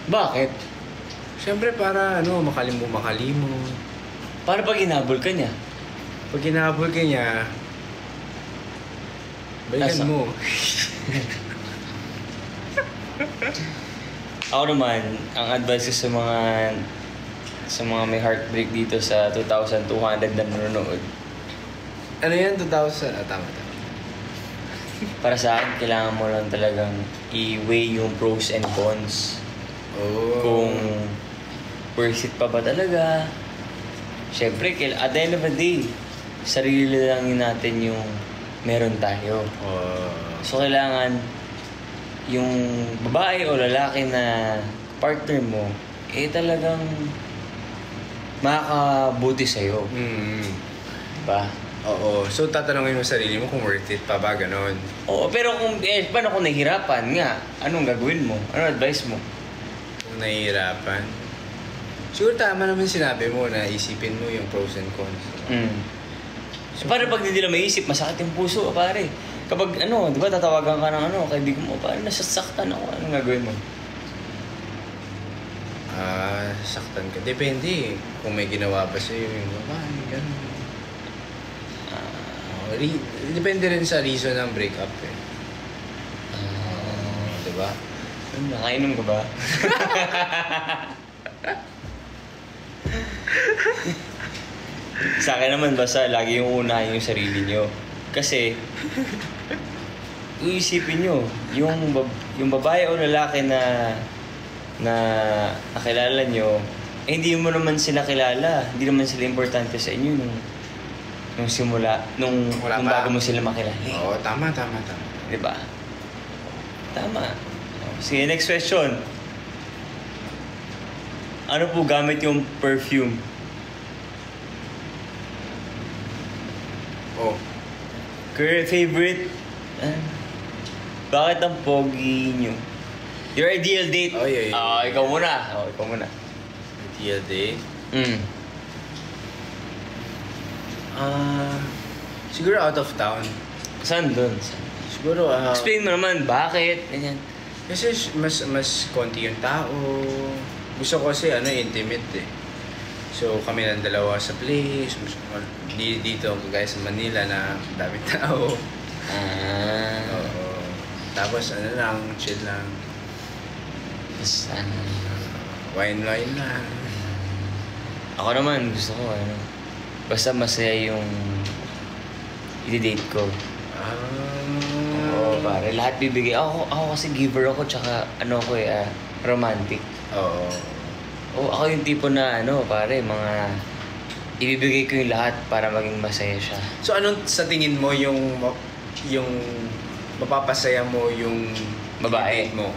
Bakit? Siyempre para makalimot. Para pag hinabol ka niya. Pag hinahabol ka niya, balikan mo. Ako naman, ang advice ko sa mga may heartbreak dito sa 2,200 na nanonood. Ano yan? 2,000? Tama. Para sa akin, kailangan mo lang talagang i-weigh yung pros and cons. Kung worth it pa ba talaga. Siyempre, at the end of the day, sarili lang natin yung meron tayo. So, kailangan yung babae o lalaki na partner mo, talagang makakabuti sa'yo. Diba? Oo. So, tatanungin mo sarili mo kung worth it pa ba, ganon? Oo, pero paano kung nahihirapan nga? Anong gagawin mo? Anong advice mo? Kung nahihirapan? Siguro tama naman sinabi mo na isipin mo yung pros and cons. So, paano pag hindi nila maisip, masakit yung puso, pare. Kapag di ba, tatawagan ka ng kaibigan mo, parang nasasaktan ako. Anong gagawin mo? Saktan ka. Depende kung may ginawa pa sa'yo yung babae, gano'n. Depende rin sa reason ng breakup eh. Diba? Nakainom ka ba? Sa akin naman, basta lagi yung unahin yung sarili nyo. Kasi, iisipin nyo, yung babae o lalaki na nakilala nyo, hindi mo naman sila kilala. Hindi naman sila importante sa inyo nung simula, nung bago mo sila makilala. Oo, tama. Diba? Tama. Sige, next question. Ano po gamit yung perfume? Favorite? Bakit ang pogi nyo? Your ideal date? Yeah. Ikaw muna. Ikaw muna. Ideal date? Siguro out of town. Saan dun? Siguro, explain mo naman, bakit? Ganyan. Kasi mas konti yung tao. Gusto ko kasi intimate eh. So kami lang dalawa sa place. Dito kagaya sa Manila na daming tao. Oo. Tapos chill lang. Wine lang. Ako naman, gusto ko basta masaya yung i-date ko. Oo, pare. Lahat bibigay. Ako kasi giver ako, tsaka romantic. Oo. Ako yung tipo na pare, mga ibibigay ko yung lahat para maging masaya siya. So anong sa tingin mo yung mapapasaya mo yung babae date mo?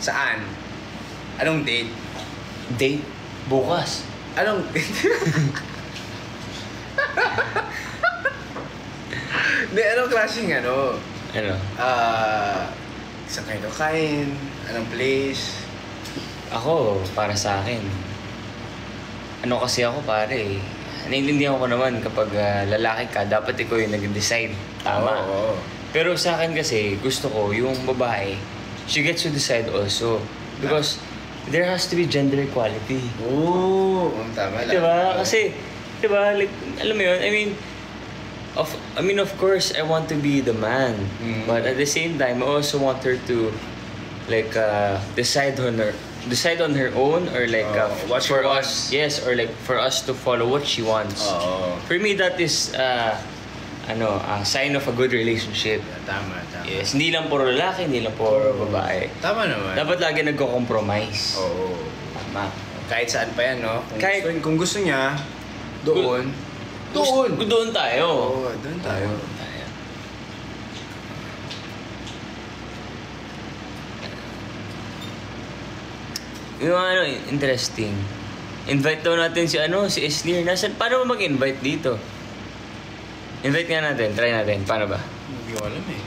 Saan? Anong date? Date? Bukas. Anong anong klaseng Ano? Saan kayo kain? Anong place? Ako, para sa akin. Kasi ako pare, naiintindihan ko naman kapag lalaki ka, dapat ikaw yung nag-decide. Tama. Oo. Pero sa akin kasi, gusto ko yung babae, she gets to decide also. Because there has to be gender equality. Tama lang. Diba? Kasi, diba, like, alam mo yun, I mean, of course, I want to be the man. But at the same time, I also want her to, like, decide on her own, or like for us, yes, or like for us to follow what she wants. For me, that is a sign of a good relationship. Tama. Yes, hindi lang puro lalaki, hindi lang puro babae. Tama naman. Dapat lagi nagko-compromise. Oo. Tama. Kahit saan pa yan, no? Kung gusto niya, doon tayo. Oo, doon tayo. Yung interesting. Invite daw natin si Esnir. Paano mag-invite dito? Invite nga natin. Try natin. Paano ba? Hindi ko alam eh.